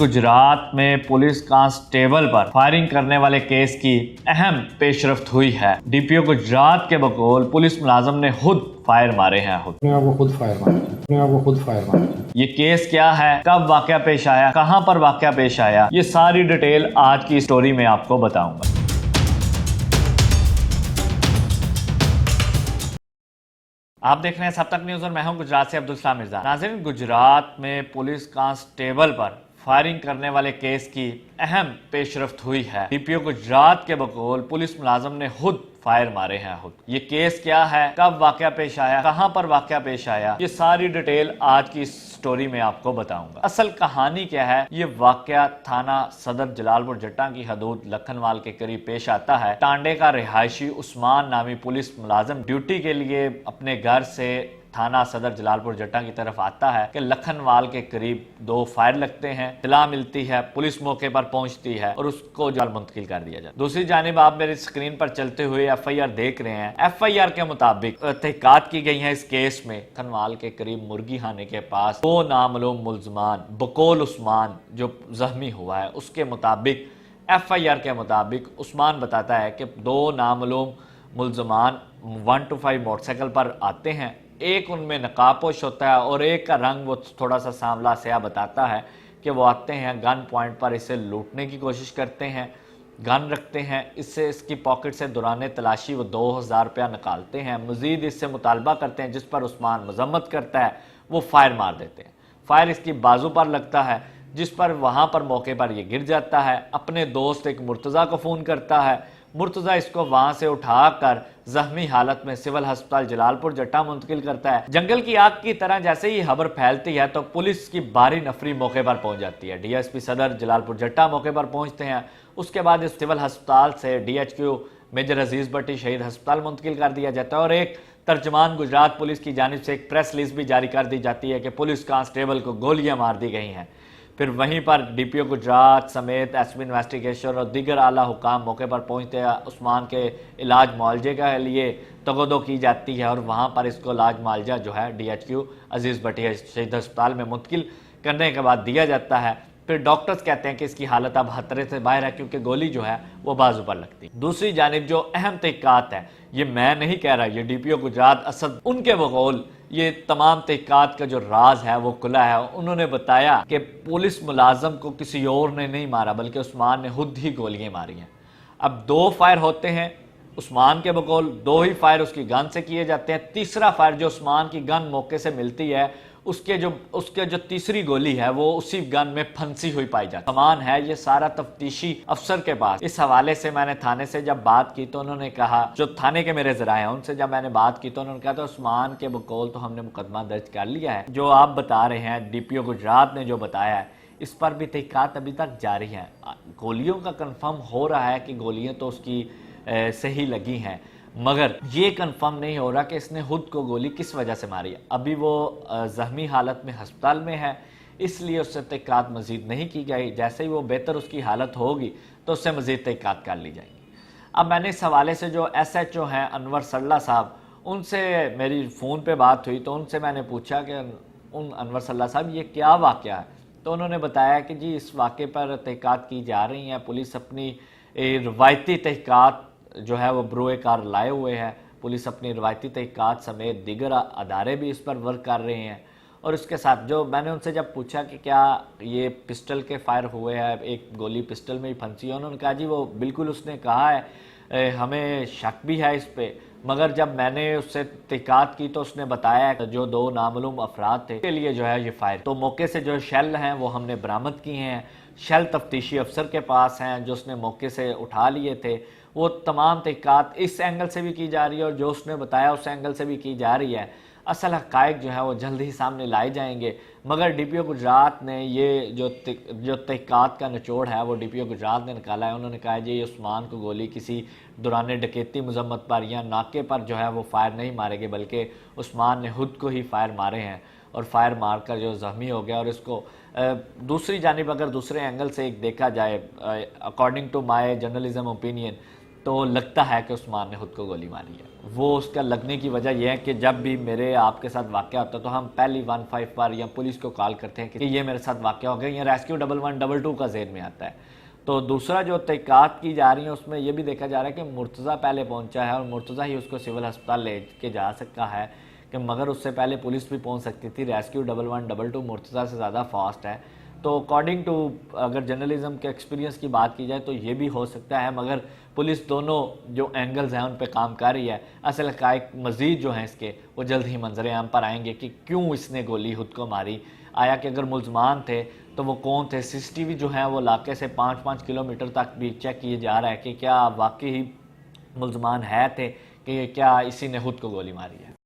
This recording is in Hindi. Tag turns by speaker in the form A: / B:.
A: गुजरात में पुलिस कांस्टेबल पर फायरिंग करने वाले केस की अहम पेशरफ्त हुई है। डीपीओ गुजरात के बकौल पुलिस मुलाजम ने खुद फायर मारे हैं।
B: खुद फायर मारे।
A: ये केस क्या है, कब वाकया पेश आया, कहां पर वाकया पेश आया, ये सारी डिटेल आज की स्टोरी में आपको बताऊंगा। आप देख रहे हैं सब तक न्यूज और मैं हूं गुजरात से अब्दुल सलाम मिर्जा। नाज़रीन, गुजरात में पुलिस कांस्टेबल पर फायरिंग करने वाले केस की अहम पेशरफ्त हुई है। डीपीओ गुजरात के बकौल पुलिस मुलाजम ने खुद फायर मारे हैं। ये केस क्या है, कब वाकया पेश आया, कहां पर वाकया पेश आया, ये सारी डिटेल आज की स्टोरी में आपको बताऊंगा। असल कहानी क्या है, ये वाकया थाना सदर जलालपुर जट्टा की हदूद लखनवाल के करीब पेश आता है। टांडे का रिहायशी उस्मान नामी पुलिस मुलाजम ड्यूटी के लिए अपने घर से थाना सदर जलालपुर जट्टा की तरफ आता है कि लखनवाल के करीब दो फायर लगते हैं। इत्तला मिलती है, पुलिस मौके पर पहुंचती है और उसको जाल मुंतकिल कर दिया जाता है। दूसरी जानिब आप मेरी स्क्रीन पर चलते हुए एफआईआर देख रहे हैं। एफआईआर के मुताबिक तहकीकात की गई है इस केस में। लखनवाल के करीब मुर्गी खाने के पास दो नामालूम मुल्जमान बकौल उस्मान जो जख्मी हुआ है, उसके मुताबिक एफआईआर के मुताबिक उस्मान बताता है कि दो नामालूम मुल्जमान 125 मोटरसाइकिल पर आते हैं। एक उनमें नकाबपोश होता है और एक का रंग वो थोड़ा सा सांवला स्याह बताता है कि वो आते हैं गन पॉइंट पर इसे लूटने की कोशिश करते हैं। गन रखते हैं, इससे इसकी पॉकेट से दौरान तलाशी वो 2000 रुपया निकालते हैं। मजीद इससे मुतालबा करते हैं, जिस पर उस्मान मजम्मत करता है। वो फायर मार देते हैं। फायर इसकी बाजू पर लगता है, जिस पर वहाँ पर मौके पर ये गिर जाता है। अपने दोस्त एक मुर्तज़ा को फ़ोन करता है। मुर्तज़ा इसको वहां से उठाकर जख्मी हालत में सिविल अस्पताल जलालपुर जट्टा मुंतकिल करता है। जंगल की आग की तरह जैसे ही खबर फैलती है तो पुलिस की भारी नफरी मौके पर पहुंच जाती है। डीएसपी सदर जलालपुर जट्टा मौके पर पहुंचते हैं। उसके बाद इस सिविल अस्पताल से डीएचक्यू मेजर अजीज भट्टी शहीद अस्पताल मुंतकिल कर दिया जाता है और एक तर्जमान गुजरात पुलिस की जानिब से एक प्रेस रिलीज भी जारी कर दी जाती है कि पुलिस कांस्टेबल को गोलियां मार दी गई हैं। फिर वहीं पर डीपीओ गुजरात समेत एसपी इन्वेस्टिगेशन और दीगर आला हुकाम मौके पर पहुंचते हैं। उस्मान के इलाज मुआवजे के लिए तगदो की जाती है और वहां पर इसको इलाज मुआवजा जो है डीएचक्यू अजीज भट्टी शहीद अस्पताल में मुंतकिल करने के बाद दिया जाता है। फिर डॉक्टर्स कहते हैं कि इसकी हालत अब खतरे से बाहर है क्योंकि गोली जो है वो बाजू पर लगती है। दूसरी जानिब जो अहम तहकीकात है, ये मैं नहीं कह रहा, ये डीपीओ गुजरात असद उनके बकौल ये तमाम तहकीकात का जो राज है वो खुला है। उन्होंने बताया कि पुलिस मुलाजम को किसी और ने नहीं मारा बल्कि उस्मान ने खुद ही गोलियां मारी हैं। अब दो फायर होते हैं उस्मान के बकौल, दो ही फायर उसकी गन से किए जाते हैं। तीसरा फायर जो उस्मान की गन मौके से मिलती है, उसके जो तीसरी गोली है वो उसी गन में फंसी हुई पाई जाती है। सामान है ये सारा तफ्तीशी अफसर के पास। इस हवाले से मैंने थाने से जब बात की तो उन्होंने कहा, जो थाने के मेरे जराए हैं उनसे जब मैंने बात की तो उन्होंने कहा था उस्मान के बकौल तो हमने मुकदमा दर्ज कर लिया है। जो आप बता रहे हैं डीपीओ गुजरात ने जो बताया है, इस पर भी तहकीकात अभी तक जारी है। गोलियों का कंफर्म हो रहा है कि गोलियां तो उसकी सही लगी हैं, मगर ये कंफर्म नहीं हो रहा कि इसने खुद को गोली किस वजह से मारी है। अभी वो जख्मी हालत में अस्पताल में है, इसलिए उससे तहकीकात मजीद नहीं की गई। जैसे ही वो बेहतर उसकी हालत होगी तो उससे मजीद तहकीकात कर ली जाएगी। अब मैंने इस हवाले से जो SHO हैं अनवर सल्ला साहब, उनसे मेरी फ़ोन पे बात हुई तो उनसे मैंने पूछा कि उन अनवर सल्ला साहब ये क्या वाक़या है। तो उन्होंने बताया कि जी इस वाक़े पर तहकीकात की जा रही हैं। पुलिस अपनी रवायती तहकीकात जो है वो बरोए कार लाए हुए हैं। पुलिस अपनी रवायती तहकीकात समेत दीगर अदारे भी इस पर वर्क कर रहे हैं। और इसके साथ जो मैंने उनसे जब पूछा कि क्या ये पिस्टल के फायर हुए हैं, एक गोली पिस्टल में ही फंसी है, उन्होंने कहा जी वो बिल्कुल उसने कहा है, हमें शक भी है इस पे, मगर जब मैंने उससे तहकीकात की तो उसने बताया कि जो दो नामालूम अफराद थे के लिए जो है ये फायर, तो मौके से जो शेल हैं वो हमने बरामद किए हैं। शेल तफ्तीशी अफसर के पास हैं जो उसने मौके से उठा लिए थे। वो तमाम तहकीकात इस एंगल से भी की जा रही है और जो उसने बताया उस एंगल से भी की जा रही है। असल हक़ाइक़ जो है वो जल्द ही सामने लाए जाएंगे। मगर डीपीओ गुजरात ने ये जो तहकीकात का निचोड़ है वो डीपीओ गुजरात ने निकाला है। उन्होंने कहा जी उस्मान को गोली किसी दौरान डकैती मजम्मत पर या नाके पर जो है वो फायर नहीं मारेंगे, बल्कि उस्मान ने खुद को ही फायर मारे हैं और फायर मारकर जो जख्मी हो गया। और इसको दूसरी जानिब अगर दूसरे एंगल से एक देखा जाए, according to my journalism opinion, तो लगता है कि उस्मान ने खुद को गोली मारी है। वो उसका लगने की वजह यह है कि जब भी मेरे आपके साथ वाक़या होता है तो हम पहली 15 बार या पुलिस को कॉल करते हैं कि ये मेरे साथ वाक़या हो गया, या रेस्क्यू 1112 का ज़हन में आता है। तो दूसरा जो तहक़ीक़ात की जा रही है उसमें यह भी देखा जा रहा है कि मुर्तज़ा पहले पहुंचा है और मुर्तज़ा ही उसको सिविल अस्पताल ले के जा सकता है, कि मगर उससे पहले पुलिस भी पहुंच सकती थी। रेस्क्यू 1112 मुर्तज़ा से ज़्यादा फास्ट है। तो अकॉर्डिंग टू अगर जर्नलिज्म के एक्सपीरियंस की बात की जाए तो ये भी हो सकता है, मगर पुलिस दोनों जो एंगल्स हैं उन पे काम कर रही है। असल हक़ाइक़ मज़ीद जो हैं इसके वो जल्द ही मंजर आम पर आएंगे कि क्यों इसने गोली खुद को मारी। आया कि अगर मुलजमान थे तो वो कौन थे। CCTV जो है वो इलाके से 5-5 किलोमीटर तक भी चेक किए जा रहा है कि क्या वाकई ही मुलजमान है थे कि क्या इसी ने खुद को गोली मारी है।